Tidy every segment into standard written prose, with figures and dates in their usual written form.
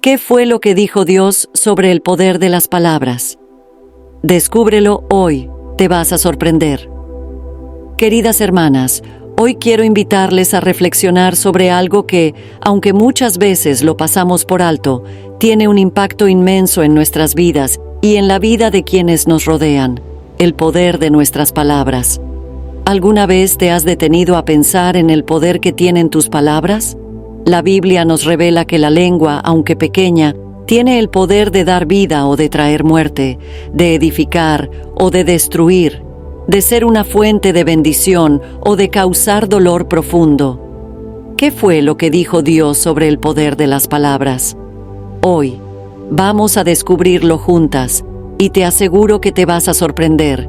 ¿Qué fue lo que dijo Dios sobre el poder de las palabras? Descúbrelo hoy, te vas a sorprender. Queridas hermanas, hoy quiero invitarles a reflexionar sobre algo que, aunque muchas veces lo pasamos por alto, tiene un impacto inmenso en nuestras vidas y en la vida de quienes nos rodean: el poder de nuestras palabras. ¿Alguna vez te has detenido a pensar en el poder que tienen tus palabras? La Biblia nos revela que la lengua, aunque pequeña, tiene el poder de dar vida o de traer muerte, de edificar o de destruir, de ser una fuente de bendición o de causar dolor profundo. ¿Qué fue lo que dijo Dios sobre el poder de las palabras? Hoy, vamos a descubrirlo juntas, y te aseguro que te vas a sorprender.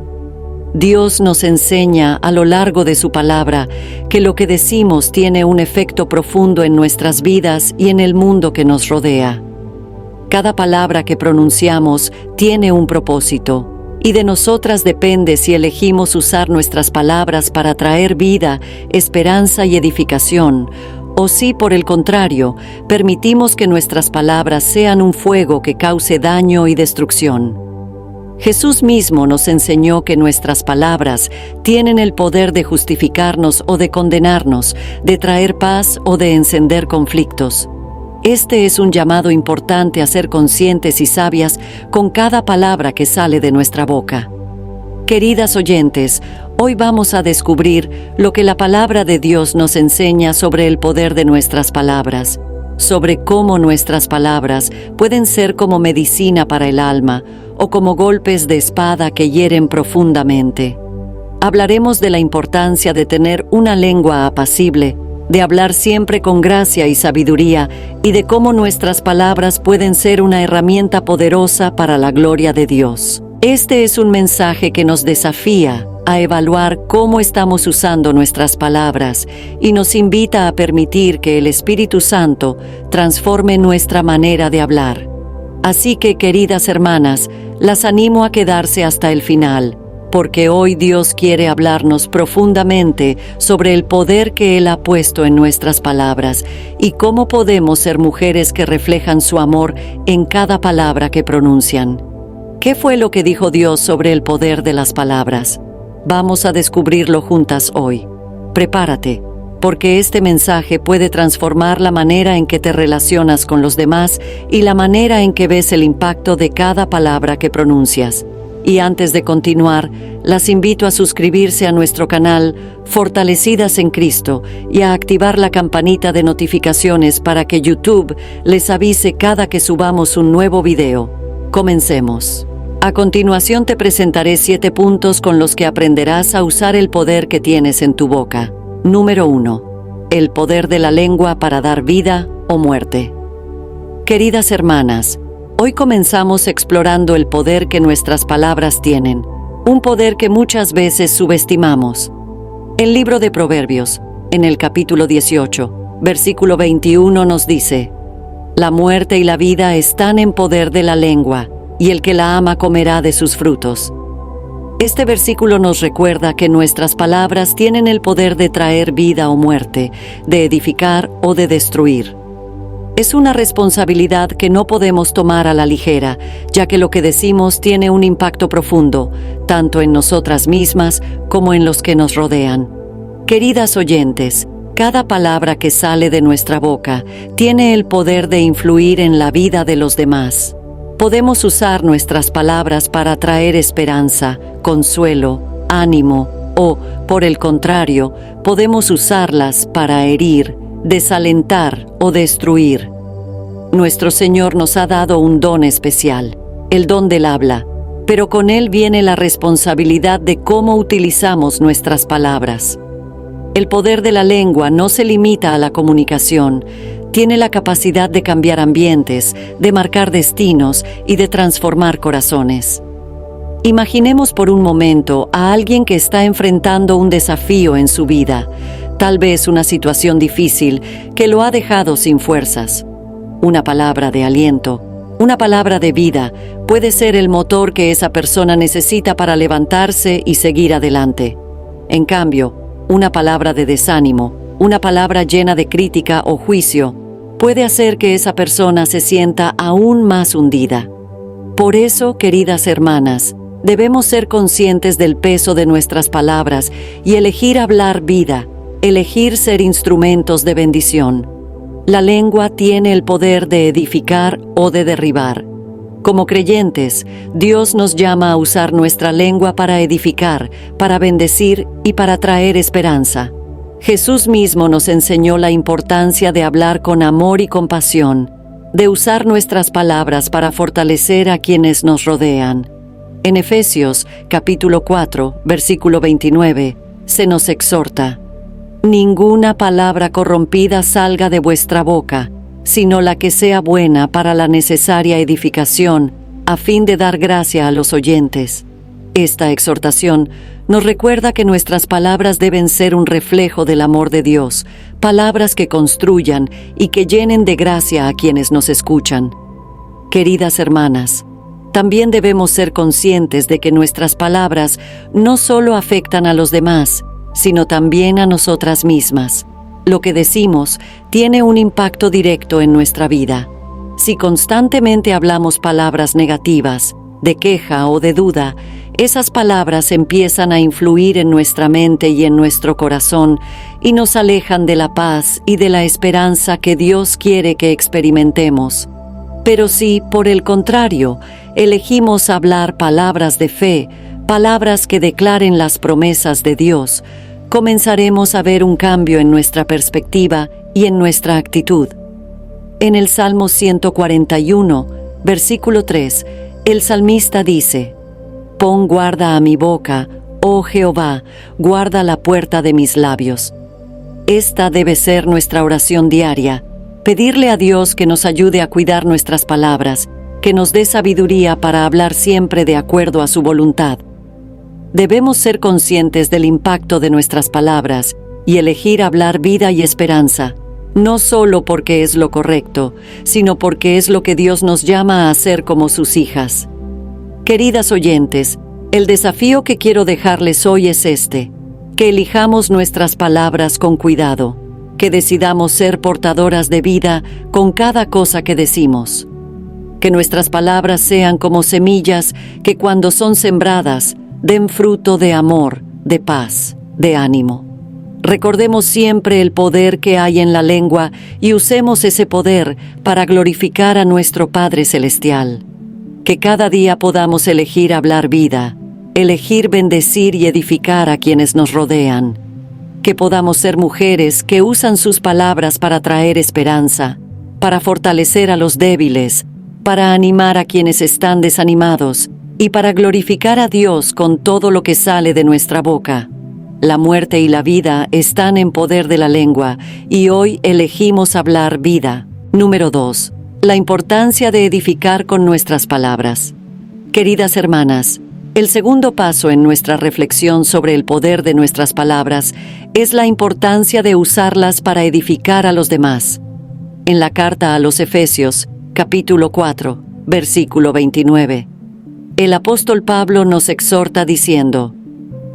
Dios nos enseña a lo largo de su palabra que lo que decimos tiene un efecto profundo en nuestras vidas y en el mundo que nos rodea. Cada palabra que pronunciamos tiene un propósito, y de nosotras depende si elegimos usar nuestras palabras para traer vida, esperanza y edificación, o si, por el contrario, permitimos que nuestras palabras sean un fuego que cause daño y destrucción. Jesús mismo nos enseñó que nuestras palabras tienen el poder de justificarnos o de condenarnos, de traer paz o de encender conflictos. Este es un llamado importante a ser conscientes y sabias con cada palabra que sale de nuestra boca. Queridas oyentes, hoy vamos a descubrir lo que la palabra de Dios nos enseña sobre el poder de nuestras palabras, sobre cómo nuestras palabras pueden ser como medicina para el alma o como golpes de espada que hieren profundamente. Hablaremos de la importancia de tener una lengua apacible, de hablar siempre con gracia y sabiduría, y de cómo nuestras palabras pueden ser una herramienta poderosa para la gloria de Dios. Este es un mensaje que nos desafía a evaluar cómo estamos usando nuestras palabras y nos invita a permitir que el Espíritu Santo transforme nuestra manera de hablar. Así que, queridas hermanas, las animo a quedarse hasta el final, porque hoy Dios quiere hablarnos profundamente sobre el poder que Él ha puesto en nuestras palabras y cómo podemos ser mujeres que reflejan su amor en cada palabra que pronuncian. ¿Qué fue lo que dijo Dios sobre el poder de las palabras? Vamos a descubrirlo juntas hoy. Prepárate, porque este mensaje puede transformar la manera en que te relacionas con los demás y la manera en que ves el impacto de cada palabra que pronuncias. Y antes de continuar, las invito a suscribirse a nuestro canal Fortalecidas en Cristo y a activar la campanita de notificaciones para que YouTube les avise cada que subamos un nuevo video. Comencemos. A continuación te presentaré 7 puntos con los que aprenderás a usar el poder que tienes en tu boca. Número 1. El poder de la lengua para dar vida o muerte. Queridas hermanas, hoy comenzamos explorando el poder que nuestras palabras tienen, un poder que muchas veces subestimamos. El libro de Proverbios, en el capítulo 18, versículo 21 nos dice: «La muerte y la vida están en poder de la lengua, y el que la ama comerá de sus frutos». Este versículo nos recuerda que nuestras palabras tienen el poder de traer vida o muerte, de edificar o de destruir. Es una responsabilidad que no podemos tomar a la ligera, ya que lo que decimos tiene un impacto profundo, tanto en nosotras mismas como en los que nos rodean. Queridas oyentes, cada palabra que sale de nuestra boca tiene el poder de influir en la vida de los demás. Podemos usar nuestras palabras para traer esperanza, consuelo, ánimo o, por el contrario, podemos usarlas para herir, desalentar o destruir. Nuestro Señor nos ha dado un don especial, el don del habla, pero con él viene la responsabilidad de cómo utilizamos nuestras palabras. El poder de la lengua no se limita a la comunicación, tiene la capacidad de cambiar ambientes, de marcar destinos y de transformar corazones. Imaginemos por un momento a alguien que está enfrentando un desafío en su vida, tal vez una situación difícil que lo ha dejado sin fuerzas. Una palabra de aliento, una palabra de vida, puede ser el motor que esa persona necesita para levantarse y seguir adelante. En cambio, una palabra de desánimo, una palabra llena de crítica o juicio, puede hacer que esa persona se sienta aún más hundida. Por eso, queridas hermanas, debemos ser conscientes del peso de nuestras palabras y elegir hablar vida, elegir ser instrumentos de bendición. La lengua tiene el poder de edificar o de derribar. Como creyentes, Dios nos llama a usar nuestra lengua para edificar, para bendecir y para traer esperanza. Jesús mismo nos enseñó la importancia de hablar con amor y compasión, de usar nuestras palabras para fortalecer a quienes nos rodean. En Efesios, capítulo 4, versículo 29, se nos exhorta: «Ninguna palabra corrompida salga de vuestra boca, sino la que sea buena para la necesaria edificación, a fin de dar gracia a los oyentes». Esta exhortación nos recuerda que nuestras palabras deben ser un reflejo del amor de Dios, palabras que construyan y que llenen de gracia a quienes nos escuchan. Queridas hermanas, también debemos ser conscientes de que nuestras palabras no solo afectan a los demás, sino también a nosotras mismas. Lo que decimos tiene un impacto directo en nuestra vida. Si constantemente hablamos palabras negativas, de queja o de duda, esas palabras empiezan a influir en nuestra mente y en nuestro corazón y nos alejan de la paz y de la esperanza que Dios quiere que experimentemos. Pero si, por el contrario, elegimos hablar palabras de fe, palabras que declaren las promesas de Dios, comenzaremos a ver un cambio en nuestra perspectiva y en nuestra actitud. En el Salmo 141, versículo 3, el salmista dice: «Pon guarda a mi boca, oh Jehová, guarda la puerta de mis labios». Esta debe ser nuestra oración diaria, pedirle a Dios que nos ayude a cuidar nuestras palabras, que nos dé sabiduría para hablar siempre de acuerdo a su voluntad. Debemos ser conscientes del impacto de nuestras palabras y elegir hablar vida y esperanza, no solo porque es lo correcto, sino porque es lo que Dios nos llama a hacer como sus hijas. Queridas oyentes, el desafío que quiero dejarles hoy es este: que elijamos nuestras palabras con cuidado, que decidamos ser portadoras de vida con cada cosa que decimos. Que nuestras palabras sean como semillas que cuando son sembradas, den fruto de amor, de paz, de ánimo. Recordemos siempre el poder que hay en la lengua y usemos ese poder para glorificar a nuestro Padre Celestial. Que cada día podamos elegir hablar vida, elegir bendecir y edificar a quienes nos rodean. Que podamos ser mujeres que usan sus palabras para traer esperanza, para fortalecer a los débiles, para animar a quienes están desanimados y para glorificar a Dios con todo lo que sale de nuestra boca. La muerte y la vida están en poder de la lengua y hoy elegimos hablar vida. Número 2. La importancia de edificar con nuestras palabras. Queridas hermanas, el segundo paso en nuestra reflexión sobre el poder de nuestras palabras es la importancia de usarlas para edificar a los demás. En la carta a los Efesios, capítulo 4, versículo 29, el apóstol Pablo nos exhorta diciendo: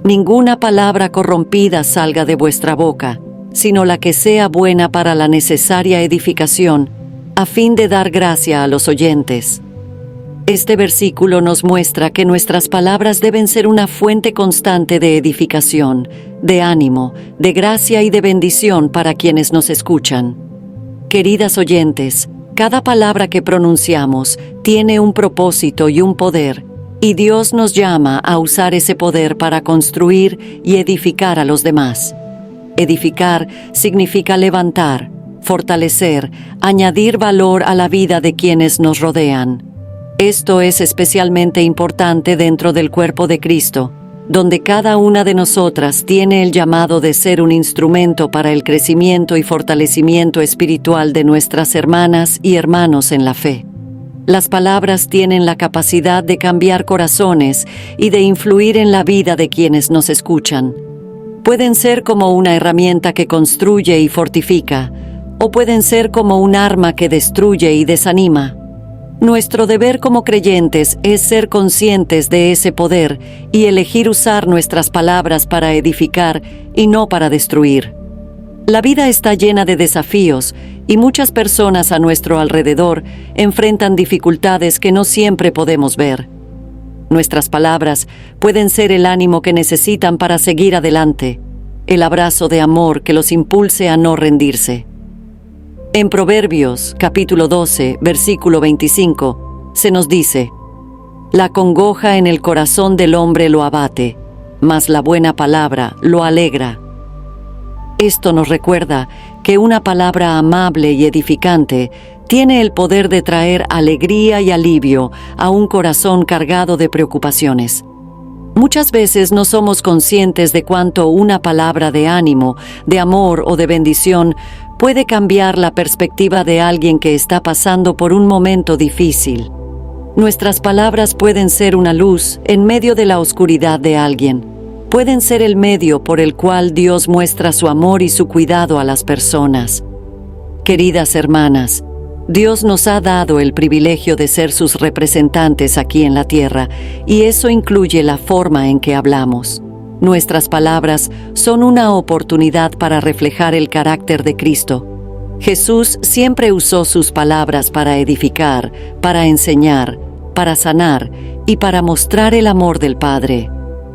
«Ninguna palabra corrompida salga de vuestra boca, sino la que sea buena para la necesaria edificación, a fin de dar gracia a los oyentes». Este versículo nos muestra que nuestras palabras deben ser una fuente constante de edificación, de ánimo, de gracia y de bendición para quienes nos escuchan. Queridas oyentes, cada palabra que pronunciamos tiene un propósito y un poder, y Dios nos llama a usar ese poder para construir y edificar a los demás. Edificar significa levantar, fortalecer, añadir valor a la vida de quienes nos rodean. Esto es especialmente importante dentro del cuerpo de Cristo, donde cada una de nosotras tiene el llamado de ser un instrumento para el crecimiento y fortalecimiento espiritual de nuestras hermanas y hermanos en la fe. Las palabras tienen la capacidad de cambiar corazones y de influir en la vida de quienes nos escuchan. Pueden ser como una herramienta que construye y fortifica, o pueden ser como un arma que destruye y desanima. Nuestro deber como creyentes es ser conscientes de ese poder y elegir usar nuestras palabras para edificar y no para destruir. La vida está llena de desafíos y muchas personas a nuestro alrededor enfrentan dificultades que no siempre podemos ver. Nuestras palabras pueden ser el ánimo que necesitan para seguir adelante, el abrazo de amor que los impulse a no rendirse. En Proverbios, capítulo 12, versículo 25, se nos dice: «La congoja en el corazón del hombre lo abate, mas la buena palabra lo alegra». Esto nos recuerda que una palabra amable y edificante tiene el poder de traer alegría y alivio a un corazón cargado de preocupaciones. Muchas veces no somos conscientes de cuánto una palabra de ánimo, de amor o de bendición puede cambiar la perspectiva de alguien que está pasando por un momento difícil. Nuestras palabras pueden ser una luz en medio de la oscuridad de alguien. Pueden ser el medio por el cual Dios muestra su amor y su cuidado a las personas. Queridas hermanas, Dios nos ha dado el privilegio de ser sus representantes aquí en la tierra, y eso incluye la forma en que hablamos. Nuestras palabras son una oportunidad para reflejar el carácter de Cristo. Jesús siempre usó sus palabras para edificar, para enseñar, para sanar y para mostrar el amor del Padre.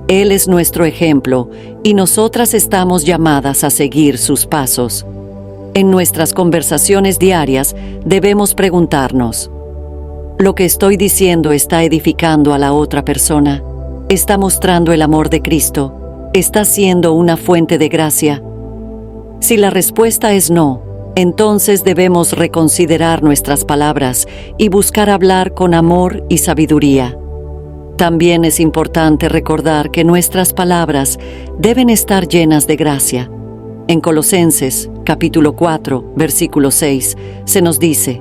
Él es nuestro ejemplo y nosotras estamos llamadas a seguir sus pasos. En nuestras conversaciones diarias debemos preguntarnos: ¿lo que estoy diciendo está edificando a la otra persona? ¿Está mostrando el amor de Cristo? ¿Está siendo una fuente de gracia? Si la respuesta es no, entonces debemos reconsiderar nuestras palabras y buscar hablar con amor y sabiduría. También es importante recordar que nuestras palabras deben estar llenas de gracia. En Colosenses, capítulo 4, versículo 6, se nos dice: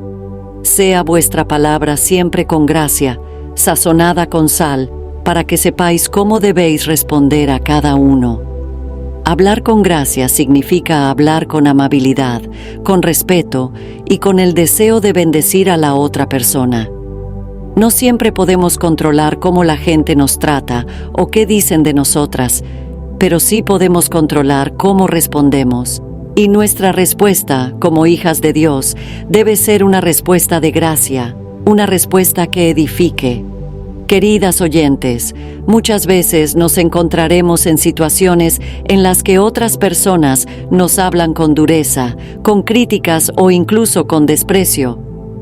«Sea vuestra palabra siempre con gracia, sazonada con sal, para que sepáis cómo debéis responder a cada uno». Hablar con gracia significa hablar con amabilidad, con respeto y con el deseo de bendecir a la otra persona. No siempre podemos controlar cómo la gente nos trata o qué dicen de nosotras, pero sí podemos controlar cómo respondemos. Y nuestra respuesta, como hijas de Dios, debe ser una respuesta de gracia, una respuesta que edifique. Queridas oyentes, muchas veces nos encontraremos en situaciones en las que otras personas nos hablan con dureza, con críticas o incluso con desprecio.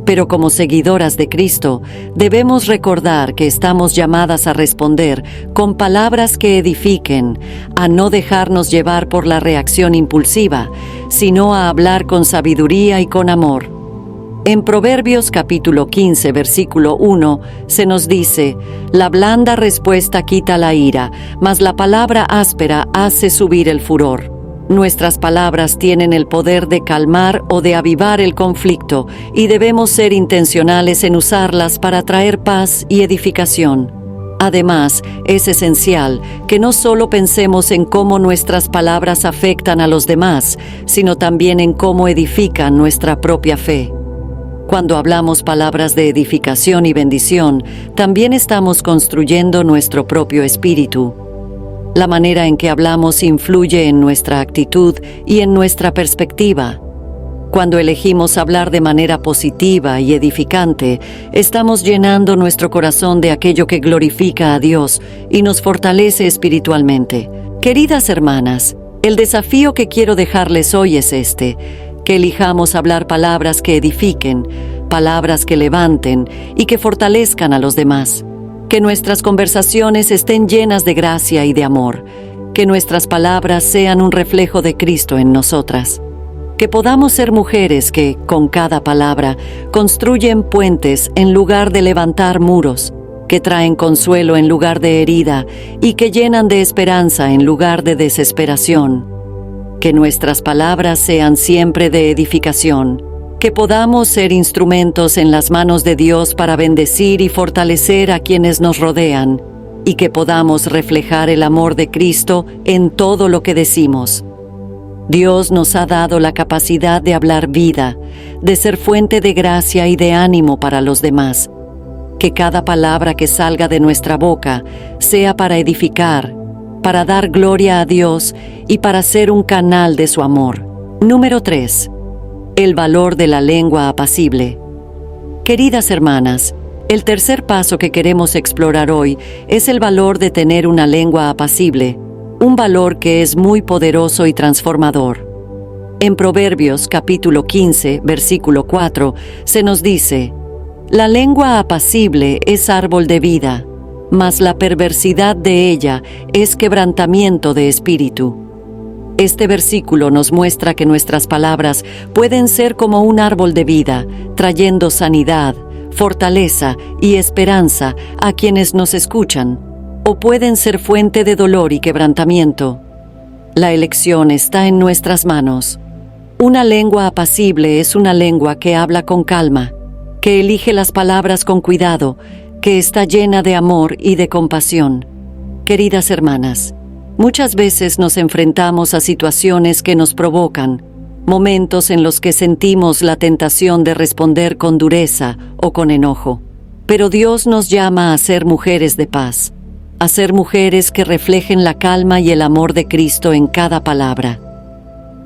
Pero como seguidoras de Cristo, debemos recordar que estamos llamadas a responder con palabras que edifiquen, a no dejarnos llevar por la reacción impulsiva, sino a hablar con sabiduría y con amor. En Proverbios capítulo 15, versículo 1, se nos dice: «La blanda respuesta quita la ira, mas la palabra áspera hace subir el furor». Nuestras palabras tienen el poder de calmar o de avivar el conflicto y debemos ser intencionales en usarlas para traer paz y edificación. Además, es esencial que no solo pensemos en cómo nuestras palabras afectan a los demás, sino también en cómo edifican nuestra propia fe. Cuando hablamos palabras de edificación y bendición, también estamos construyendo nuestro propio espíritu. La manera en que hablamos influye en nuestra actitud y en nuestra perspectiva. Cuando elegimos hablar de manera positiva y edificante, estamos llenando nuestro corazón de aquello que glorifica a Dios y nos fortalece espiritualmente. Queridas hermanas, el desafío que quiero dejarles hoy es este: que elijamos hablar palabras que edifiquen, palabras que levanten y que fortalezcan a los demás. Que nuestras conversaciones estén llenas de gracia y de amor. Que nuestras palabras sean un reflejo de Cristo en nosotras. Que podamos ser mujeres que, con cada palabra, construyen puentes en lugar de levantar muros, que traen consuelo en lugar de herida y que llenan de esperanza en lugar de desesperación. Que nuestras palabras sean siempre de edificación. Que podamos ser instrumentos en las manos de Dios para bendecir y fortalecer a quienes nos rodean, y que podamos reflejar el amor de Cristo en todo lo que decimos. Dios nos ha dado la capacidad de hablar vida, de ser fuente de gracia y de ánimo para los demás. Que cada palabra que salga de nuestra boca sea para edificar, para dar gloria a Dios y para ser un canal de su amor. Número 3. El valor de la lengua apacible. Queridas hermanas, el tercer paso que queremos explorar hoy es el valor de tener una lengua apacible, un valor que es muy poderoso y transformador. En Proverbios capítulo 15, versículo 4, se nos dice: «La lengua apacible es árbol de vida, mas la perversidad de ella es quebrantamiento de espíritu». Este versículo nos muestra que nuestras palabras pueden ser como un árbol de vida, trayendo sanidad, fortaleza y esperanza a quienes nos escuchan, o pueden ser fuente de dolor y quebrantamiento. La elección está en nuestras manos. Una lengua apacible es una lengua que habla con calma, que elige las palabras con cuidado, que está llena de amor y de compasión. Queridas hermanas, muchas veces nos enfrentamos a situaciones que nos provocan, momentos en los que sentimos la tentación de responder con dureza o con enojo. Pero Dios nos llama a ser mujeres de paz, a ser mujeres que reflejen la calma y el amor de Cristo en cada palabra.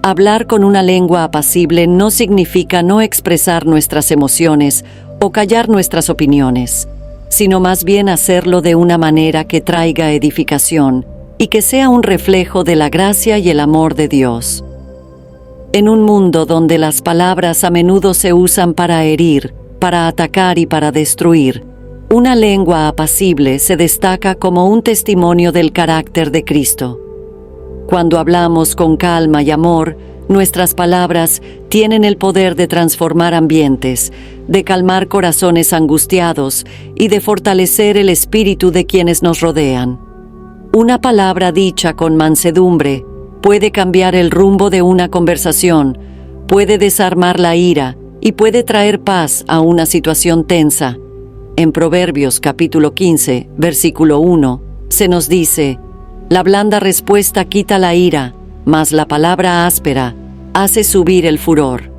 Hablar con una lengua apacible no significa no expresar nuestras emociones o callar nuestras opiniones, sino más bien hacerlo de una manera que traiga edificación y que sea un reflejo de la gracia y el amor de Dios. En un mundo donde las palabras a menudo se usan para herir, para atacar y para destruir, una lengua apacible se destaca como un testimonio del carácter de Cristo. Cuando hablamos con calma y amor, nuestras palabras tienen el poder de transformar ambientes, de calmar corazones angustiados y de fortalecer el espíritu de quienes nos rodean. Una palabra dicha con mansedumbre puede cambiar el rumbo de una conversación, puede desarmar la ira y puede traer paz a una situación tensa. En Proverbios capítulo 15, versículo 1, se nos dice: «La blanda respuesta quita la ira, mas la palabra áspera hace subir el furor».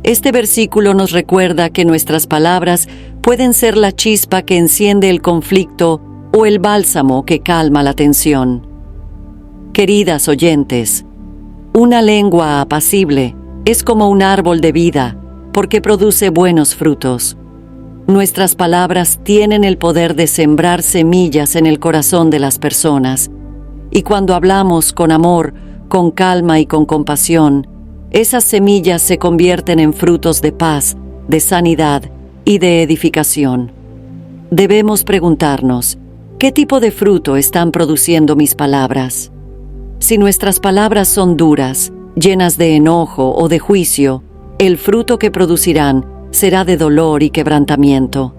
Este versículo nos recuerda que nuestras palabras pueden ser la chispa que enciende el conflicto o el bálsamo que calma la tensión. Queridas oyentes, una lengua apacible es como un árbol de vida porque produce buenos frutos. Nuestras palabras tienen el poder de sembrar semillas en el corazón de las personas, y cuando hablamos con amor, con calma y con compasión, esas semillas se convierten en frutos de paz, de sanidad y de edificación. Debemos preguntarnos: ¿qué tipo de fruto están produciendo mis palabras? Si nuestras palabras son duras, llenas de enojo o de juicio, el fruto que producirán será de dolor y quebrantamiento.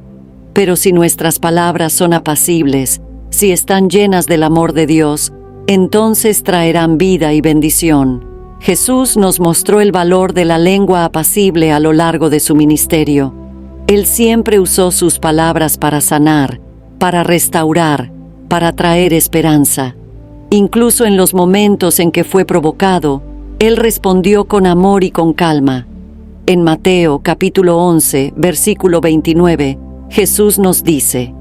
Pero si nuestras palabras son apacibles, si están llenas del amor de Dios, entonces traerán vida y bendición. Jesús nos mostró el valor de la lengua apacible a lo largo de su ministerio. Él siempre usó sus palabras para sanar, para restaurar, para traer esperanza. Incluso en los momentos en que fue provocado, Él respondió con amor y con calma. En Mateo capítulo 11, versículo 29, Jesús nos dice: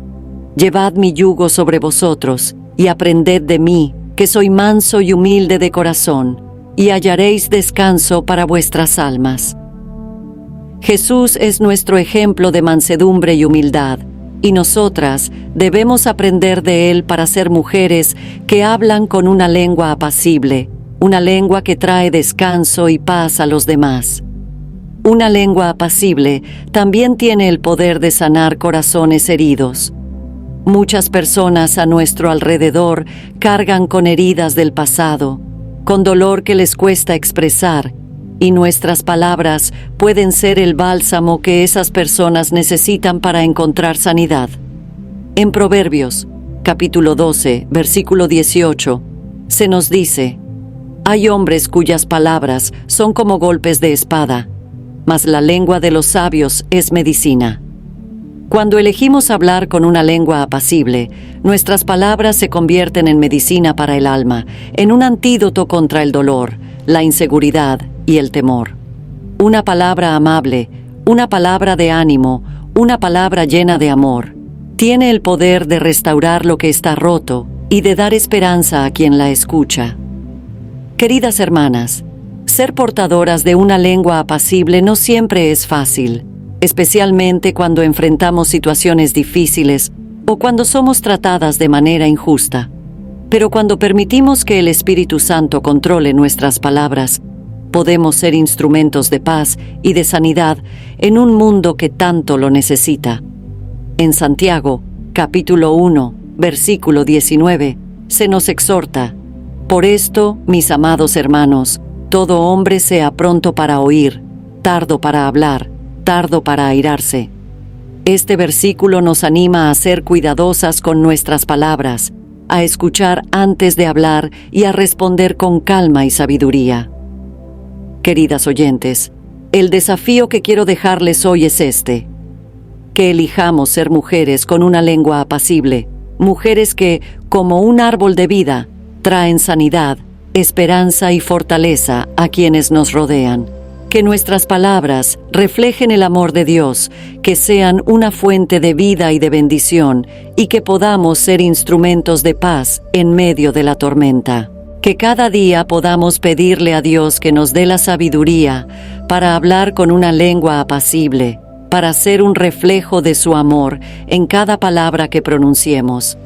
«Llevad mi yugo sobre vosotros y aprended de mí, que soy manso y humilde de corazón, y hallaréis descanso para vuestras almas». Jesús es nuestro ejemplo de mansedumbre y humildad, y nosotras debemos aprender de Él para ser mujeres que hablan con una lengua apacible, una lengua que trae descanso y paz a los demás. Una lengua apacible también tiene el poder de sanar corazones heridos. Muchas personas a nuestro alrededor cargan con heridas del pasado, con dolor que les cuesta expresar, y nuestras palabras pueden ser el bálsamo que esas personas necesitan para encontrar sanidad. En Proverbios, capítulo 12, versículo 18, se nos dice: «Hay hombres cuyas palabras son como golpes de espada, mas la lengua de los sabios es medicina». Cuando elegimos hablar con una lengua apacible, nuestras palabras se convierten en medicina para el alma, en un antídoto contra el dolor, la inseguridad y el temor. Una palabra amable, una palabra de ánimo, una palabra llena de amor, tiene el poder de restaurar lo que está roto y de dar esperanza a quien la escucha. Queridas hermanas, Ser portadoras de una lengua apacible no siempre es fácil, especialmente cuando enfrentamos situaciones difíciles o cuando somos tratadas de manera injusta. Pero cuando permitimos que el Espíritu Santo controle nuestras palabras, podemos ser instrumentos de paz y de sanidad en un mundo que tanto lo necesita. En Santiago, capítulo 1, versículo 19, se nos exhorta: por esto, mis amados hermanos, todo hombre sea pronto para oír, tardo para hablar, tardo para airarse. Este versículo nos anima a ser cuidadosas con nuestras palabras, a escuchar antes de hablar y a responder con calma y sabiduría. Queridas oyentes, el desafío que quiero dejarles hoy es este: que elijamos ser mujeres con una lengua apacible, mujeres que, como un árbol de vida, traen sanidad, esperanza y fortaleza a quienes nos rodean. Que nuestras palabras reflejen el amor de Dios, que sean una fuente de vida y de bendición, y que podamos ser instrumentos de paz en medio de la tormenta. Que cada día podamos pedirle a Dios que nos dé la sabiduría para hablar con una lengua apacible, para ser un reflejo de su amor en cada palabra que pronunciemos.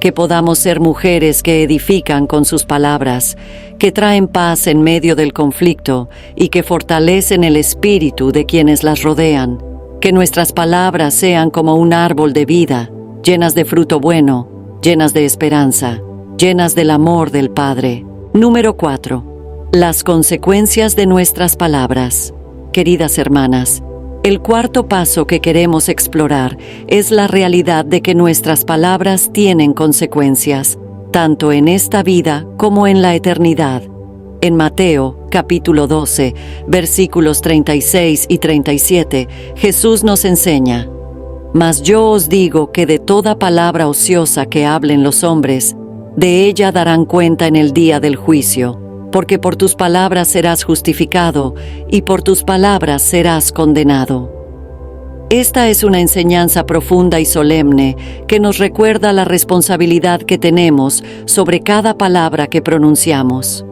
Que podamos ser mujeres que edifican con sus palabras, que traen paz en medio del conflicto y que fortalecen el espíritu de quienes las rodean. Que nuestras palabras sean como un árbol de vida, llenas de fruto bueno, llenas de esperanza, llenas del amor del Padre. Número 4. Las consecuencias de nuestras palabras. Queridas hermanas, el cuarto paso que queremos explorar es la realidad de que nuestras palabras tienen consecuencias, tanto en esta vida como en la eternidad. En Mateo, capítulo 12, versículos 36 y 37, Jesús nos enseña: mas yo os digo que de toda palabra ociosa que hablen los hombres, de ella darán cuenta en el día del juicio. Porque por tus palabras serás justificado, y por tus palabras serás condenado. Esta es una enseñanza profunda y solemne que nos recuerda la responsabilidad que tenemos sobre cada palabra que pronunciamos.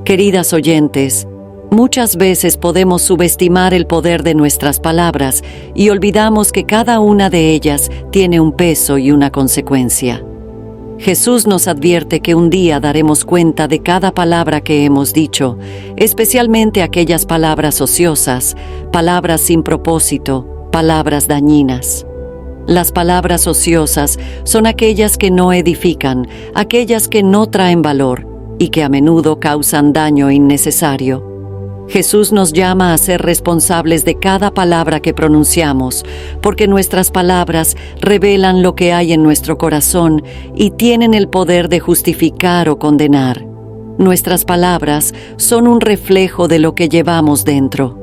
Queridas oyentes, muchas veces podemos subestimar el poder de nuestras palabras y olvidamos que cada una de ellas tiene un peso y una consecuencia. Jesús nos advierte que un día daremos cuenta de cada palabra que hemos dicho, especialmente aquellas palabras ociosas, palabras sin propósito, palabras dañinas. Las palabras ociosas son aquellas que no edifican, aquellas que no traen valor y que a menudo causan daño innecesario. Jesús nos llama a ser responsables de cada palabra que pronunciamos, porque nuestras palabras revelan lo que hay en nuestro corazón y tienen el poder de justificar o condenar. Nuestras palabras son un reflejo de lo que llevamos dentro.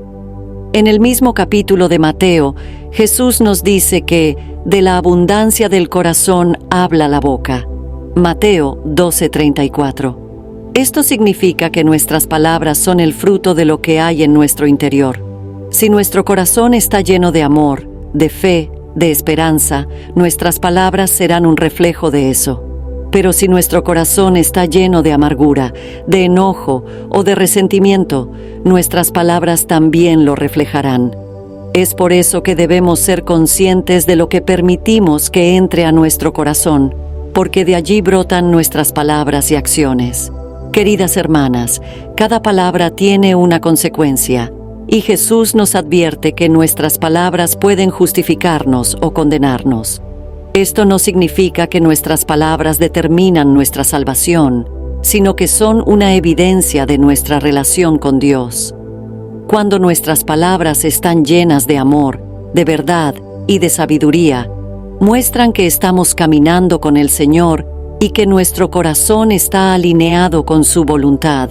En el mismo capítulo de Mateo, Jesús nos dice que de la abundancia del corazón habla la boca. Mateo 12:34. Esto significa que nuestras palabras son el fruto de lo que hay en nuestro interior. Si nuestro corazón está lleno de amor, de fe, de esperanza, nuestras palabras serán un reflejo de eso. Pero si nuestro corazón está lleno de amargura, de enojo o de resentimiento, nuestras palabras también lo reflejarán. Es por eso que debemos ser conscientes de lo que permitimos que entre a nuestro corazón, porque de allí brotan nuestras palabras y acciones. Queridas hermanas, cada palabra tiene una consecuencia, y Jesús nos advierte que nuestras palabras pueden justificarnos o condenarnos. Esto no significa que nuestras palabras determinan nuestra salvación, sino que son una evidencia de nuestra relación con Dios. Cuando nuestras palabras están llenas de amor, de verdad y de sabiduría, muestran que estamos caminando con el Señor y que nuestro corazón está alineado con su voluntad.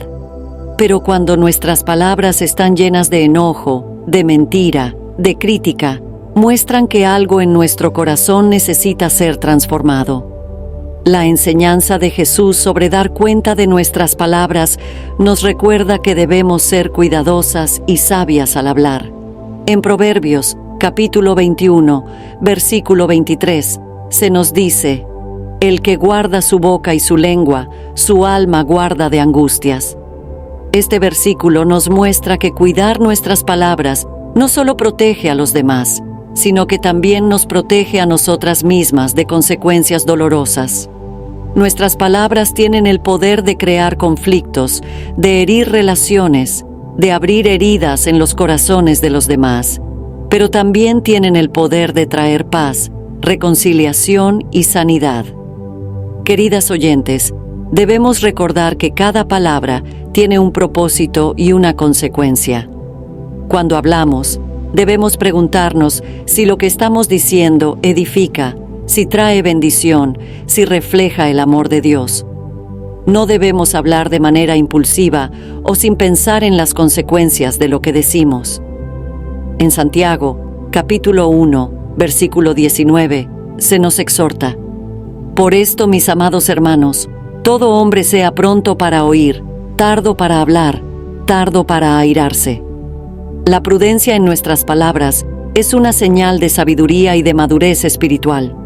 Pero cuando nuestras palabras están llenas de enojo, de mentira, de crítica, muestran que algo en nuestro corazón necesita ser transformado. La enseñanza de Jesús sobre dar cuenta de nuestras palabras nos recuerda que debemos ser cuidadosas y sabias al hablar. En Proverbios, capítulo 21, versículo 23, se nos dice: el que guarda su boca y su lengua, su alma guarda de angustias. Este versículo nos muestra que cuidar nuestras palabras no solo protege a los demás, sino que también nos protege a nosotras mismas de consecuencias dolorosas. Nuestras palabras tienen el poder de crear conflictos, de herir relaciones, de abrir heridas en los corazones de los demás, pero también tienen el poder de traer paz, reconciliación y sanidad. Queridas oyentes, debemos recordar que cada palabra tiene un propósito y una consecuencia. Cuando hablamos, debemos preguntarnos si lo que estamos diciendo edifica, si trae bendición, si refleja el amor de Dios. No debemos hablar de manera impulsiva o sin pensar en las consecuencias de lo que decimos. En Santiago, capítulo 1, versículo 19, se nos exhorta: Por esto, mis amados hermanos, todo hombre sea pronto para oír, tardo para hablar, tardo para airarse. La prudencia en nuestras palabras es una señal de sabiduría y de madurez espiritual.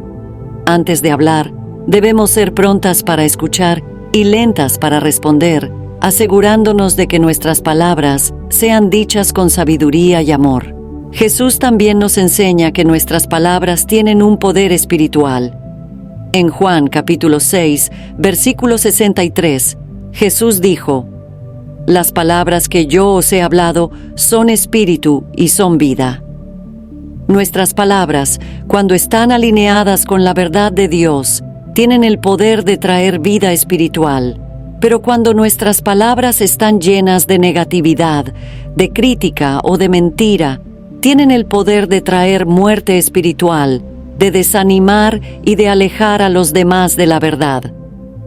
Antes de hablar, debemos ser prontas para escuchar y lentas para responder, asegurándonos de que nuestras palabras sean dichas con sabiduría y amor. Jesús también nos enseña que nuestras palabras tienen un poder espiritual. En Juan capítulo 6, versículo 63, Jesús dijo: Las palabras que yo os he hablado son espíritu y son vida. Nuestras palabras, cuando están alineadas con la verdad de Dios, tienen el poder de traer vida espiritual. Pero cuando nuestras palabras están llenas de negatividad, de crítica o de mentira, tienen el poder de traer muerte espiritual, de desanimar y de alejar a los demás de la verdad.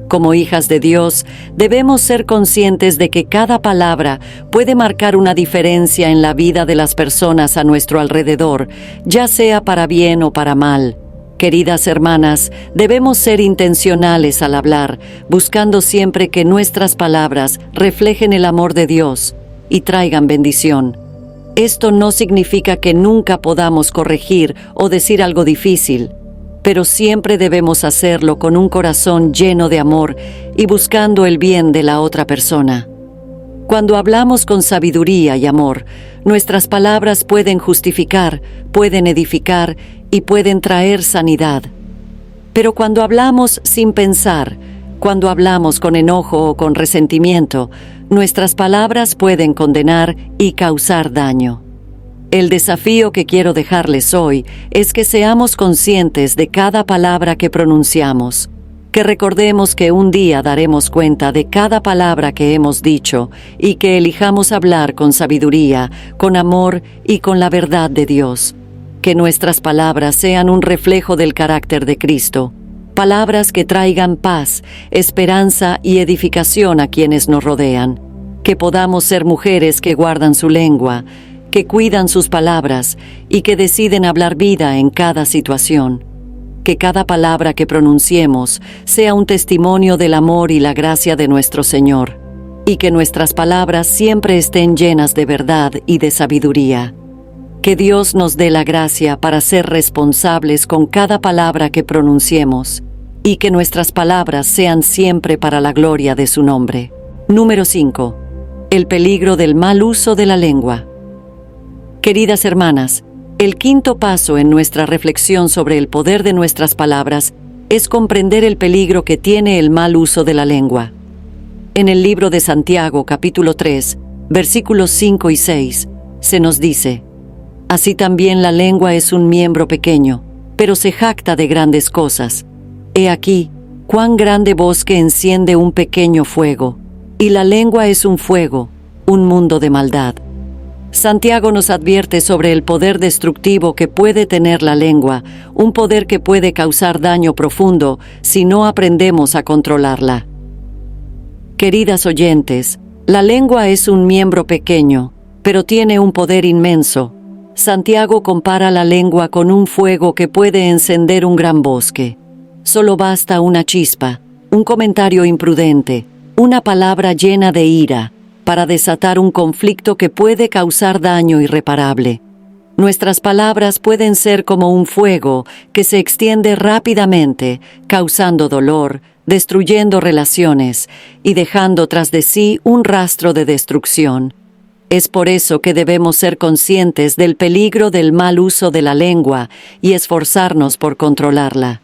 Como hijas de Dios, debemos ser conscientes de que cada palabra puede marcar una diferencia en la vida de las personas a nuestro alrededor, ya sea para bien o para mal. Queridas hermanas, debemos ser intencionales al hablar, buscando siempre que nuestras palabras reflejen el amor de Dios y traigan bendición. Esto no significa que nunca podamos corregir o decir algo difícil, pero siempre debemos hacerlo con un corazón lleno de amor y buscando el bien de la otra persona. Cuando hablamos con sabiduría y amor, nuestras palabras pueden justificar, pueden edificar y pueden traer sanidad. Pero cuando hablamos sin pensar, cuando hablamos con enojo o con resentimiento, nuestras palabras pueden condenar y causar daño. El desafío que quiero dejarles hoy es que seamos conscientes de cada palabra que pronunciamos, que recordemos que un día daremos cuenta de cada palabra que hemos dicho y que elijamos hablar con sabiduría, con amor y con la verdad de Dios. Que nuestras palabras sean un reflejo del carácter de Cristo, palabras que traigan paz, esperanza y edificación a quienes nos rodean. Que podamos ser mujeres que guardan su lengua, que cuidan sus palabras y que deciden hablar vida en cada situación. Que cada palabra que pronunciemos sea un testimonio del amor y la gracia de nuestro Señor, y que nuestras palabras siempre estén llenas de verdad y de sabiduría. Que Dios nos dé la gracia para ser responsables con cada palabra que pronunciemos, y que nuestras palabras sean siempre para la gloria de su nombre. Número 5. El peligro del mal uso de la lengua. Queridas hermanas, el quinto paso en nuestra reflexión sobre el poder de nuestras palabras es comprender el peligro que tiene el mal uso de la lengua. En el libro de Santiago, capítulo 3, versículos 5 y 6, se nos dice: Así también la lengua es un miembro pequeño, pero se jacta de grandes cosas. He aquí, cuán grande bosque enciende un pequeño fuego, y la lengua es un fuego, un mundo de maldad. Santiago nos advierte sobre el poder destructivo que puede tener la lengua, un poder que puede causar daño profundo si no aprendemos a controlarla. Queridas oyentes, la lengua es un miembro pequeño, pero tiene un poder inmenso. Santiago compara la lengua con un fuego que puede encender un gran bosque. Solo basta una chispa, un comentario imprudente, una palabra llena de ira, para desatar un conflicto que puede causar daño irreparable. Nuestras palabras pueden ser como un fuego que se extiende rápidamente, causando dolor, destruyendo relaciones y dejando tras de sí un rastro de destrucción. Es por eso que debemos ser conscientes del peligro del mal uso de la lengua y esforzarnos por controlarla.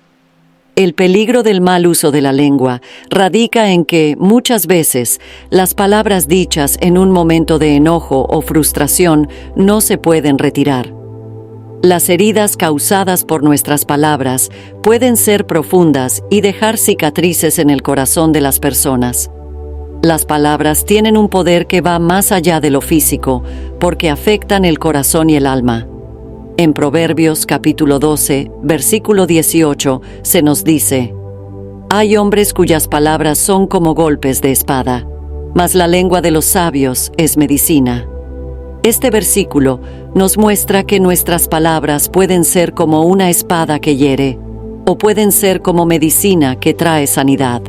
El peligro del mal uso de la lengua radica en que, muchas veces, las palabras dichas en un momento de enojo o frustración no se pueden retirar. Las heridas causadas por nuestras palabras pueden ser profundas y dejar cicatrices en el corazón de las personas. Las palabras tienen un poder que va más allá de lo físico, porque afectan el corazón y el alma. En Proverbios capítulo 12, versículo 18, se nos dice: «Hay hombres cuyas palabras son como golpes de espada, mas la lengua de los sabios es medicina». Este versículo nos muestra que nuestras palabras pueden ser como una espada que hiere, o pueden ser como medicina que trae sanidad.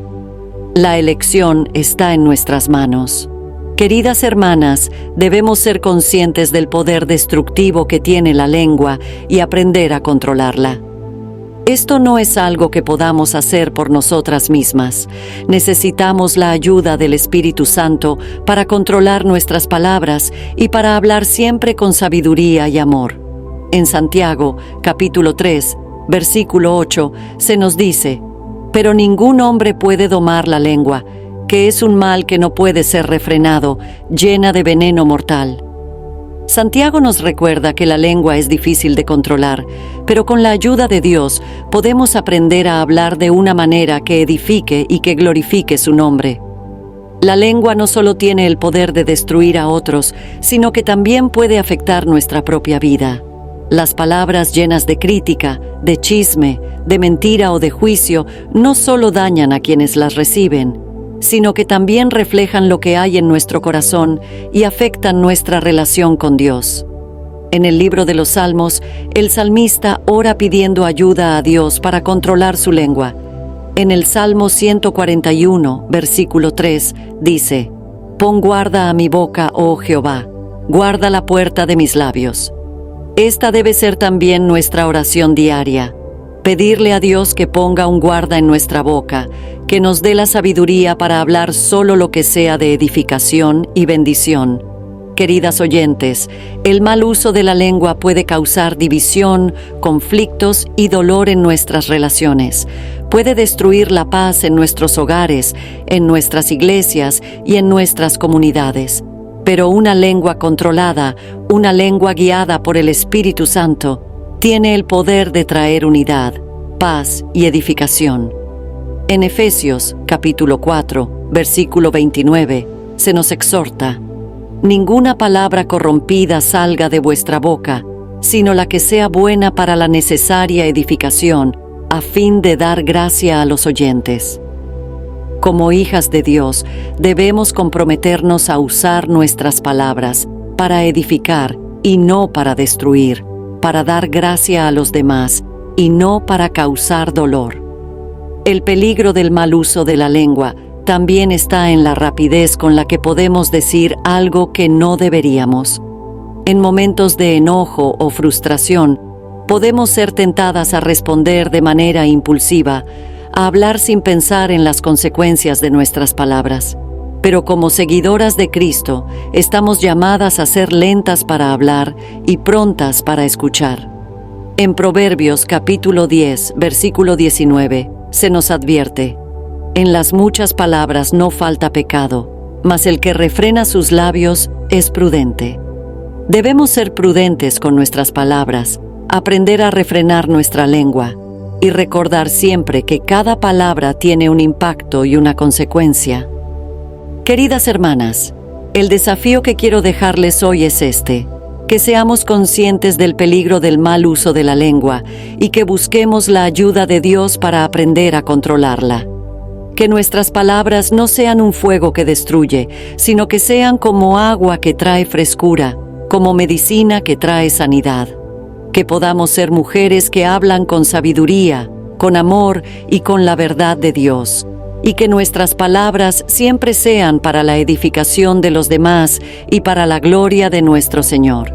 La elección está en nuestras manos. Queridas hermanas, debemos ser conscientes del poder destructivo que tiene la lengua y aprender a controlarla. Esto no es algo que podamos hacer por nosotras mismas. Necesitamos la ayuda del Espíritu Santo para controlar nuestras palabras y para hablar siempre con sabiduría y amor. En Santiago, capítulo 3, versículo 8, se nos dice: «Pero ningún hombre puede domar la lengua, que es un mal que no puede ser refrenado, llena de veneno mortal». Santiago nos recuerda que la lengua es difícil de controlar, pero con la ayuda de Dios podemos aprender a hablar de una manera que edifique y que glorifique su nombre. La lengua no solo tiene el poder de destruir a otros, sino que también puede afectar nuestra propia vida. Las palabras llenas de crítica, de chisme, de mentira o de juicio no solo dañan a quienes las reciben, sino que también reflejan lo que hay en nuestro corazón y afectan nuestra relación con Dios. En el libro de los Salmos, el salmista ora pidiendo ayuda a Dios para controlar su lengua. En el Salmo 141, versículo 3, dice: «Pon guarda a mi boca, oh Jehová, guarda la puerta de mis labios». Esta debe ser también nuestra oración diaria. Pedirle a Dios que ponga un guarda en nuestra boca, que nos dé la sabiduría para hablar solo lo que sea de edificación y bendición. Queridas oyentes, el mal uso de la lengua puede causar división, conflictos y dolor en nuestras relaciones. Puede destruir la paz en nuestros hogares, en nuestras iglesias y en nuestras comunidades. Pero una lengua controlada, una lengua guiada por el Espíritu Santo, tiene el poder de traer unidad, paz y edificación. En Efesios, capítulo 4, versículo 29, se nos exhorta: «Ninguna palabra corrompida salga de vuestra boca, sino la que sea buena para la necesaria edificación, a fin de dar gracia a los oyentes». Como hijas de Dios, debemos comprometernos a usar nuestras palabras para edificar y no para destruir, para dar gracia a los demás y no para causar dolor. El peligro del mal uso de la lengua también está en la rapidez con la que podemos decir algo que no deberíamos. En momentos de enojo o frustración, podemos ser tentadas a responder de manera impulsiva, a hablar sin pensar en las consecuencias de nuestras palabras. Pero como seguidoras de Cristo, estamos llamadas a ser lentas para hablar y prontas para escuchar. En Proverbios capítulo 10, versículo 19, se nos advierte: «En las muchas palabras no falta pecado, mas el que refrena sus labios es prudente». Debemos ser prudentes con nuestras palabras, aprender a refrenar nuestra lengua y recordar siempre que cada palabra tiene un impacto y una consecuencia. Queridas hermanas, el desafío que quiero dejarles hoy es este: que seamos conscientes del peligro del mal uso de la lengua y que busquemos la ayuda de Dios para aprender a controlarla. Que nuestras palabras no sean un fuego que destruye, sino que sean como agua que trae frescura, como medicina que trae sanidad. Que podamos ser mujeres que hablan con sabiduría, con amor y con la verdad de Dios. Y que nuestras palabras siempre sean para la edificación de los demás y para la gloria de nuestro Señor.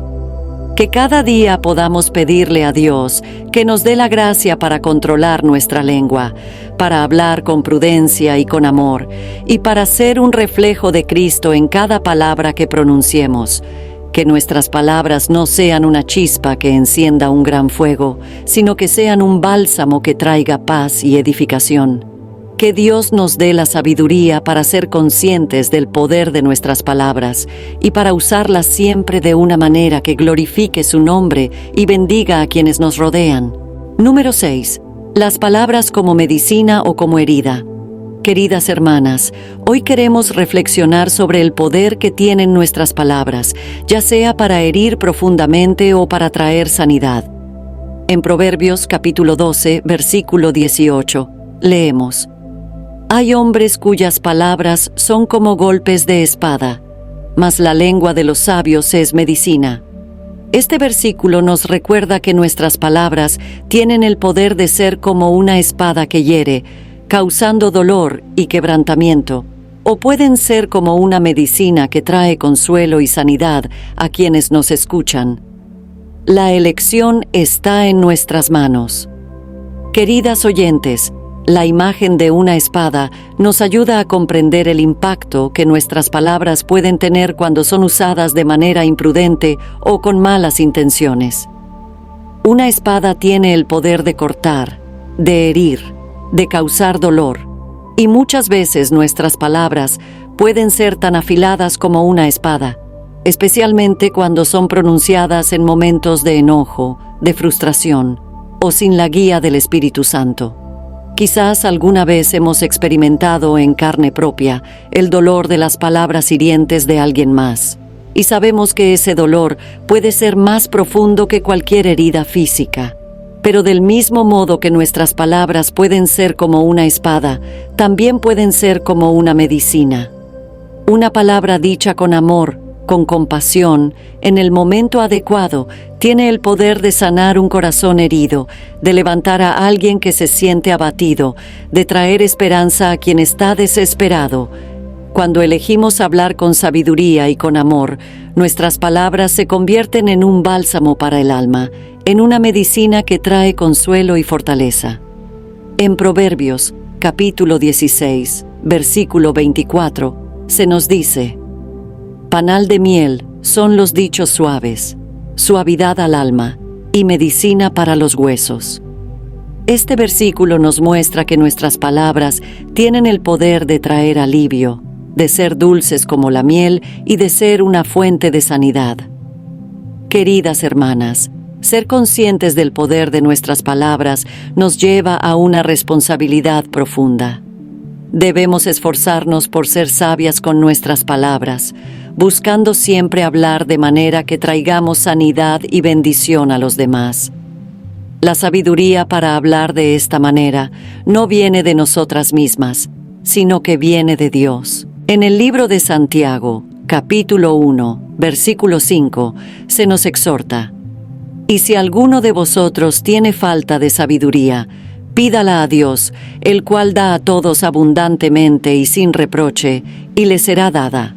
Que cada día podamos pedirle a Dios que nos dé la gracia para controlar nuestra lengua, para hablar con prudencia y con amor, y para ser un reflejo de Cristo en cada palabra que pronunciemos. Que nuestras palabras no sean una chispa que encienda un gran fuego, sino que sean un bálsamo que traiga paz y edificación. Que Dios nos dé la sabiduría para ser conscientes del poder de nuestras palabras y para usarlas siempre de una manera que glorifique su nombre y bendiga a quienes nos rodean. Número 6. Las palabras como medicina o como herida. Queridas hermanas, hoy queremos reflexionar sobre el poder que tienen nuestras palabras, ya sea para herir profundamente o para traer sanidad. En Proverbios capítulo 12, versículo 18, leemos: Hay hombres cuyas palabras son como golpes de espada, mas la lengua de los sabios es medicina. Este versículo nos recuerda que nuestras palabras tienen el poder de ser como una espada que hiere, causando dolor y quebrantamiento, o pueden ser como una medicina que trae consuelo y sanidad a quienes nos escuchan. La elección está en nuestras manos. Queridas oyentes, la imagen de una espada nos ayuda a comprender el impacto que nuestras palabras pueden tener cuando son usadas de manera imprudente o con malas intenciones. Una espada tiene el poder de cortar, de herir, de causar dolor, y muchas veces nuestras palabras pueden ser tan afiladas como una espada, especialmente cuando son pronunciadas en momentos de enojo, de frustración o sin la guía del Espíritu Santo. Quizás alguna vez hemos experimentado en carne propia el dolor de las palabras hirientes de alguien más, y sabemos que ese dolor puede ser más profundo que cualquier herida física. Pero del mismo modo que nuestras palabras pueden ser como una espada, también pueden ser como una medicina. Una palabra dicha con amor, con compasión, en el momento adecuado, tiene el poder de sanar un corazón herido, de levantar a alguien que se siente abatido, de traer esperanza a quien está desesperado. Cuando elegimos hablar con sabiduría y con amor, nuestras palabras se convierten en un bálsamo para el alma, en una medicina que trae consuelo y fortaleza. En Proverbios, capítulo 16, versículo 24, se nos dice: Panal de miel son los dichos suaves, suavidad al alma y medicina para los huesos. Este versículo nos muestra que nuestras palabras tienen el poder de traer alivio, de ser dulces como la miel y de ser una fuente de sanidad. Queridas hermanas, ser conscientes del poder de nuestras palabras nos lleva a una responsabilidad profunda. Debemos esforzarnos por ser sabias con nuestras palabras, buscando siempre hablar de manera que traigamos sanidad y bendición a los demás. La sabiduría para hablar de esta manera no viene de nosotras mismas, sino que viene de Dios. En el libro de Santiago, capítulo 1, versículo 5, se nos exhorta: Y si alguno de vosotros tiene falta de sabiduría, pídala a Dios, el cual da a todos abundantemente y sin reproche, y le será dada.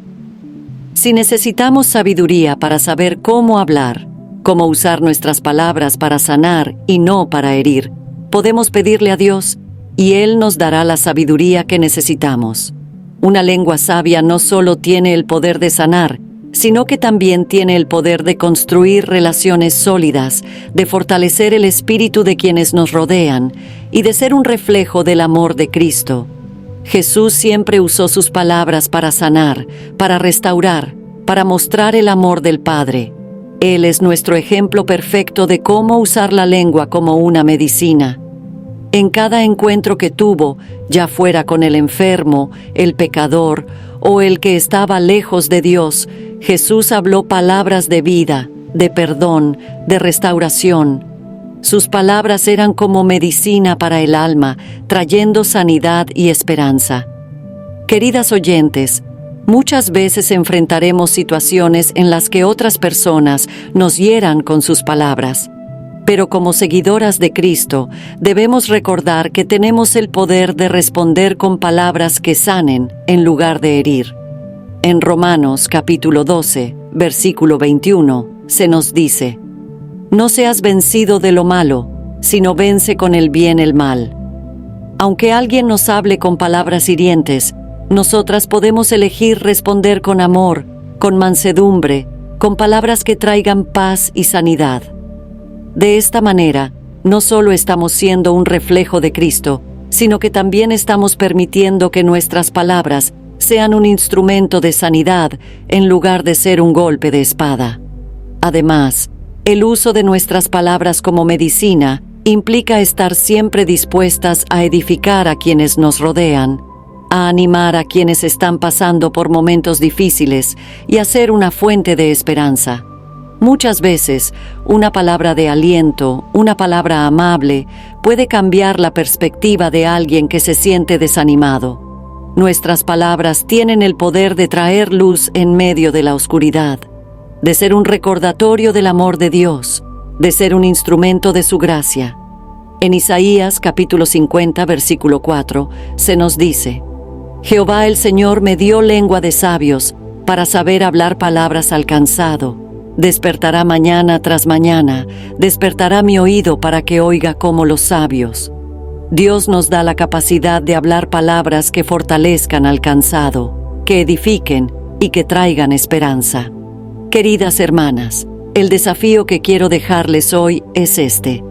Si necesitamos sabiduría para saber cómo hablar, cómo usar nuestras palabras para sanar y no para herir, podemos pedirle a Dios, y Él nos dará la sabiduría que necesitamos. Una lengua sabia no solo tiene el poder de sanar, sino que también tiene el poder de construir relaciones sólidas, de fortalecer el espíritu de quienes nos rodean y de ser un reflejo del amor de Cristo. Jesús siempre usó sus palabras para sanar, para restaurar, para mostrar el amor del Padre. Él es nuestro ejemplo perfecto de cómo usar la lengua como una medicina. En cada encuentro que tuvo, ya fuera con el enfermo, el pecador o el que estaba lejos de Dios, Jesús habló palabras de vida, de perdón, de restauración. Sus palabras eran como medicina para el alma, trayendo sanidad y esperanza. Queridas oyentes, muchas veces enfrentaremos situaciones en las que otras personas nos hieran con sus palabras. Pero como seguidoras de Cristo, debemos recordar que tenemos el poder de responder con palabras que sanen en lugar de herir. En Romanos capítulo 12, versículo 21, se nos dice: No seas vencido de lo malo, sino vence con el bien el mal. Aunque alguien nos hable con palabras hirientes, nosotras podemos elegir responder con amor, con mansedumbre, con palabras que traigan paz y sanidad. De esta manera, no solo estamos siendo un reflejo de Cristo, sino que también estamos permitiendo que nuestras palabras sean un instrumento de sanidad en lugar de ser un golpe de espada. Además, el uso de nuestras palabras como medicina implica estar siempre dispuestas a edificar a quienes nos rodean, a animar a quienes están pasando por momentos difíciles y a ser una fuente de esperanza. Muchas veces, una palabra de aliento, una palabra amable, puede cambiar la perspectiva de alguien que se siente desanimado. Nuestras palabras tienen el poder de traer luz en medio de la oscuridad, de ser un recordatorio del amor de Dios, de ser un instrumento de su gracia. En Isaías capítulo 50, versículo 4, se nos dice: Jehová el Señor me dio lengua de sabios para saber hablar palabras al cansado. Despertará mañana tras mañana, despertará mi oído para que oiga como los sabios. Dios nos da la capacidad de hablar palabras que fortalezcan al cansado, que edifiquen y que traigan esperanza. Queridas hermanas, el desafío que quiero dejarles hoy es este: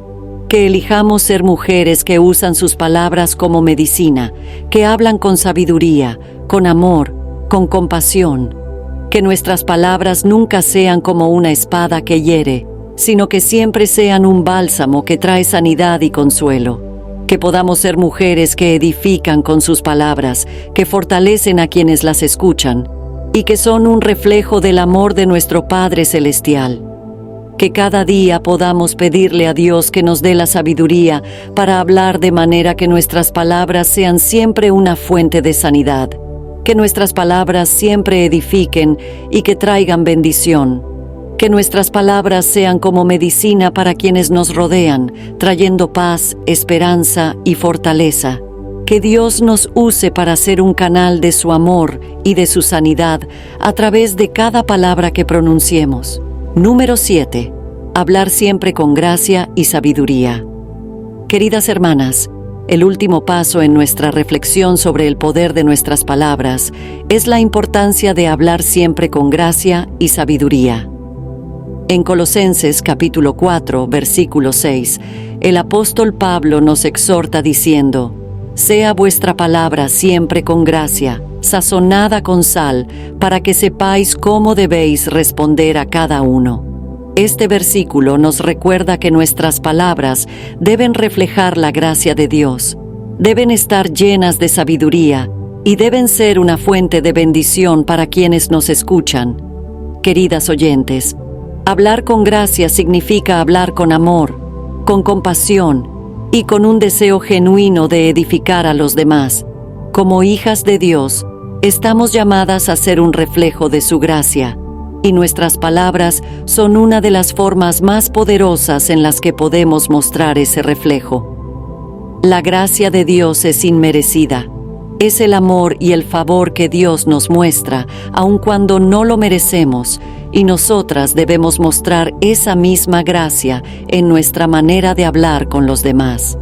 que elijamos ser mujeres que usan sus palabras como medicina, que hablan con sabiduría, con amor, con compasión. Que nuestras palabras nunca sean como una espada que hiere, sino que siempre sean un bálsamo que trae sanidad y consuelo. Que podamos ser mujeres que edifican con sus palabras, que fortalecen a quienes las escuchan, y que son un reflejo del amor de nuestro Padre Celestial. Que cada día podamos pedirle a Dios que nos dé la sabiduría para hablar de manera que nuestras palabras sean siempre una fuente de sanidad. Que nuestras palabras siempre edifiquen y que traigan bendición. Que nuestras palabras sean como medicina para quienes nos rodean, trayendo paz, esperanza y fortaleza. Que Dios nos use para ser un canal de su amor y de su sanidad a través de cada palabra que pronunciemos. Número 7. Hablar siempre con gracia y sabiduría. Queridas hermanas, el último paso en nuestra reflexión sobre el poder de nuestras palabras es la importancia de hablar siempre con gracia y sabiduría. En Colosenses capítulo 4, versículo 6, el apóstol Pablo nos exhorta diciendo: «Sea vuestra palabra siempre con gracia, sazonada con sal, para que sepáis cómo debéis responder a cada uno». Este versículo nos recuerda que nuestras palabras deben reflejar la gracia de Dios, deben estar llenas de sabiduría y deben ser una fuente de bendición para quienes nos escuchan. Queridas oyentes, hablar con gracia significa hablar con amor, con compasión y con un deseo genuino de edificar a los demás. Como hijas de Dios, estamos llamadas a ser un reflejo de su gracia, y nuestras palabras son una de las formas más poderosas en las que podemos mostrar ese reflejo. La gracia de Dios es inmerecida. Es el amor y el favor que Dios nos muestra, aun cuando no lo merecemos, y nosotras debemos mostrar esa misma gracia en nuestra manera de hablar con los demás.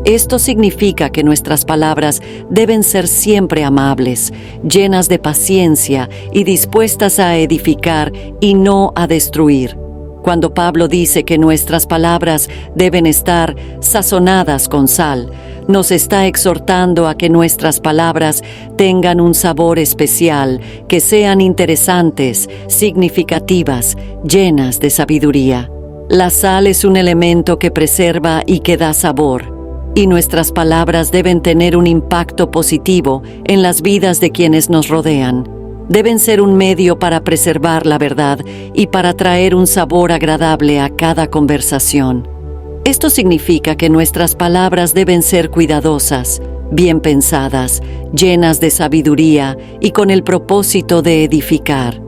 Esto significa que nuestras palabras deben ser siempre amables, llenas de paciencia y dispuestas a edificar y no a destruir. Cuando Pablo dice que nuestras palabras deben estar sazonadas con sal, nos está exhortando a que nuestras palabras tengan un sabor especial, que sean interesantes, significativas, llenas de sabiduría. La sal es un elemento que preserva y que da sabor, y nuestras palabras deben tener un impacto positivo en las vidas de quienes nos rodean. Deben ser un medio para preservar la verdad y para traer un sabor agradable a cada conversación. Esto significa que nuestras palabras deben ser cuidadosas, bien pensadas, llenas de sabiduría y con el propósito de edificar.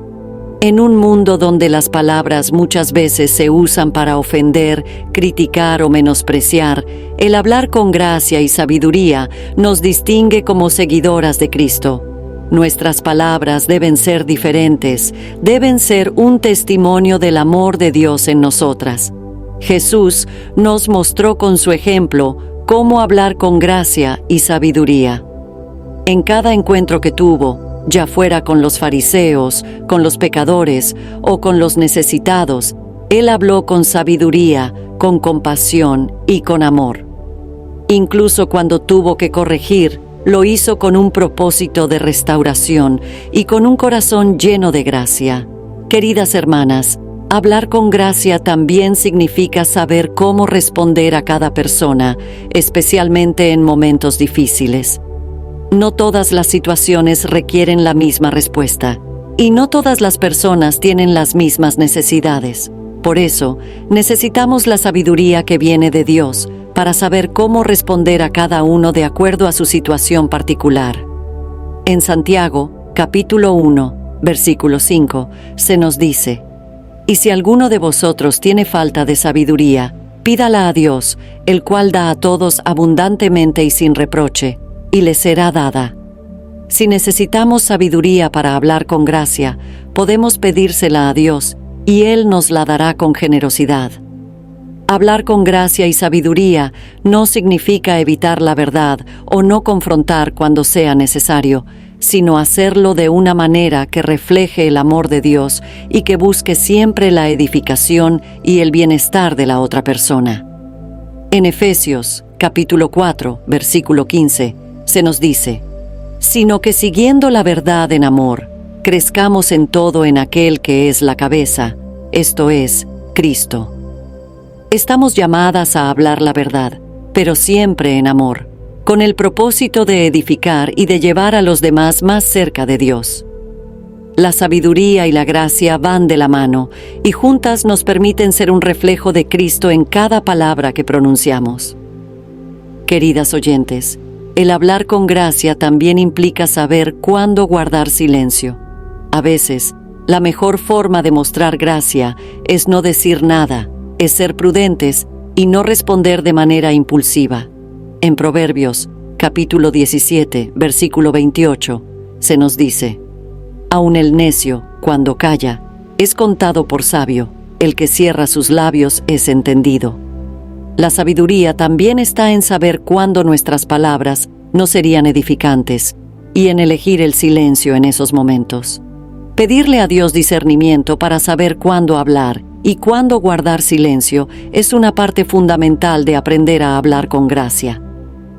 En un mundo donde las palabras muchas veces se usan para ofender, criticar o menospreciar, el hablar con gracia y sabiduría nos distingue como seguidoras de Cristo. Nuestras palabras deben ser diferentes, deben ser un testimonio del amor de Dios en nosotras. Jesús nos mostró con su ejemplo cómo hablar con gracia y sabiduría. En cada encuentro que tuvo, ya fuera con los fariseos, con los pecadores o con los necesitados, Él habló con sabiduría, con compasión y con amor. Incluso cuando tuvo que corregir, lo hizo con un propósito de restauración y con un corazón lleno de gracia. Queridas hermanas, hablar con gracia también significa saber cómo responder a cada persona, especialmente en momentos difíciles. No todas las situaciones requieren la misma respuesta, y no todas las personas tienen las mismas necesidades. Por eso, necesitamos la sabiduría que viene de Dios para saber cómo responder a cada uno de acuerdo a su situación particular. En Santiago, capítulo 1, versículo 5, se nos dice: «Y si alguno de vosotros tiene falta de sabiduría, pídala a Dios, el cual da a todos abundantemente y sin reproche, y le será dada». Si necesitamos sabiduría para hablar con gracia, podemos pedírsela a Dios, y Él nos la dará con generosidad. Hablar con gracia y sabiduría no significa evitar la verdad o no confrontar cuando sea necesario, sino hacerlo de una manera que refleje el amor de Dios y que busque siempre la edificación y el bienestar de la otra persona. En Efesios, capítulo 4, versículo 15, se nos dice: «Sino que siguiendo la verdad en amor, crezcamos en todo en aquel que es la cabeza, esto es, Cristo». Estamos llamadas a hablar la verdad, pero siempre en amor, con el propósito de edificar y de llevar a los demás más cerca de Dios. La sabiduría y la gracia van de la mano y juntas nos permiten ser un reflejo de Cristo en cada palabra que pronunciamos. Queridas oyentes, el hablar con gracia también implica saber cuándo guardar silencio. A veces, la mejor forma de mostrar gracia es no decir nada, es ser prudentes y no responder de manera impulsiva. En Proverbios, capítulo 17, versículo 28, se nos dice: «Aun el necio, cuando calla, es contado por sabio, el que cierra sus labios es entendido». La sabiduría también está en saber cuándo nuestras palabras no serían edificantes y en elegir el silencio en esos momentos. Pedirle a Dios discernimiento para saber cuándo hablar y cuándo guardar silencio es una parte fundamental de aprender a hablar con gracia.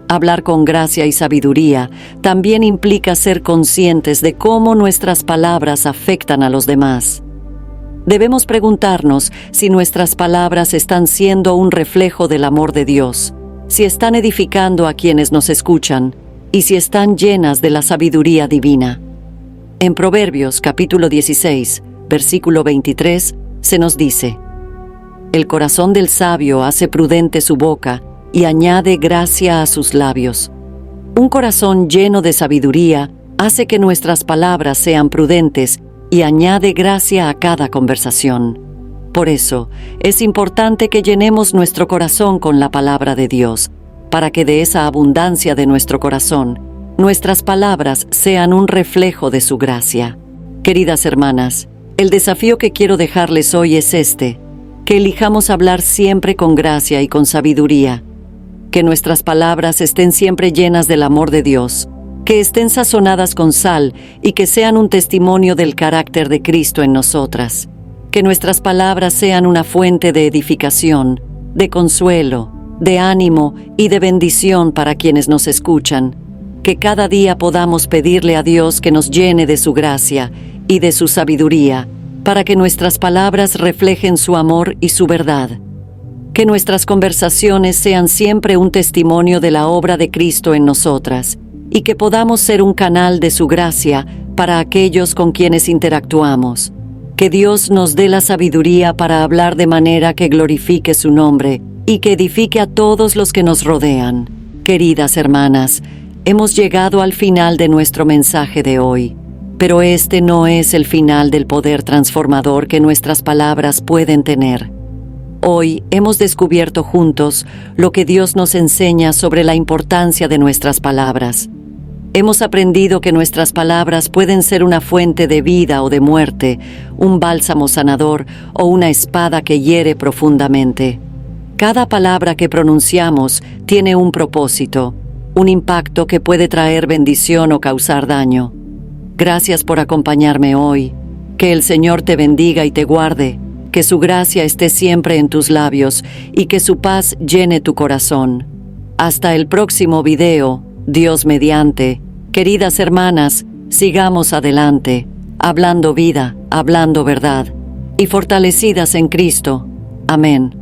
Hablar con gracia y sabiduría también implica ser conscientes de cómo nuestras palabras afectan a los demás. Debemos preguntarnos si nuestras palabras están siendo un reflejo del amor de Dios, si están edificando a quienes nos escuchan y si están llenas de la sabiduría divina. En Proverbios capítulo 16, versículo 23, se nos dice: «El corazón del sabio hace prudente su boca y añade gracia a sus labios». Un corazón lleno de sabiduría hace que nuestras palabras sean prudentes y añade gracia a cada conversación. Por eso, es importante que llenemos nuestro corazón con la palabra de Dios, para que de esa abundancia de nuestro corazón, nuestras palabras sean un reflejo de su gracia. Queridas hermanas, el desafío que quiero dejarles hoy es este: que elijamos hablar siempre con gracia y con sabiduría, que nuestras palabras estén siempre llenas del amor de Dios, que estén sazonadas con sal y que sean un testimonio del carácter de Cristo en nosotras, que nuestras palabras sean una fuente de edificación, de consuelo, de ánimo y de bendición para quienes nos escuchan, que cada día podamos pedirle a Dios que nos llene de su gracia y de su sabiduría, para que nuestras palabras reflejen su amor y su verdad. Que nuestras conversaciones sean siempre un testimonio de la obra de Cristo en nosotras, y que podamos ser un canal de su gracia para aquellos con quienes interactuamos. Que Dios nos dé la sabiduría para hablar de manera que glorifique su nombre y que edifique a todos los que nos rodean. Queridas hermanas, hemos llegado al final de nuestro mensaje de hoy, pero este no es el final del poder transformador que nuestras palabras pueden tener. Hoy hemos descubierto juntos lo que Dios nos enseña sobre la importancia de nuestras palabras. Hemos aprendido que nuestras palabras pueden ser una fuente de vida o de muerte, un bálsamo sanador o una espada que hiere profundamente. Cada palabra que pronunciamos tiene un propósito, un impacto que puede traer bendición o causar daño. Gracias por acompañarme hoy. Que el Señor te bendiga y te guarde, que su gracia esté siempre en tus labios y que su paz llene tu corazón. Hasta el próximo video, Dios mediante. Queridas hermanas, sigamos adelante, hablando vida, hablando verdad, y fortalecidas en Cristo. Amén.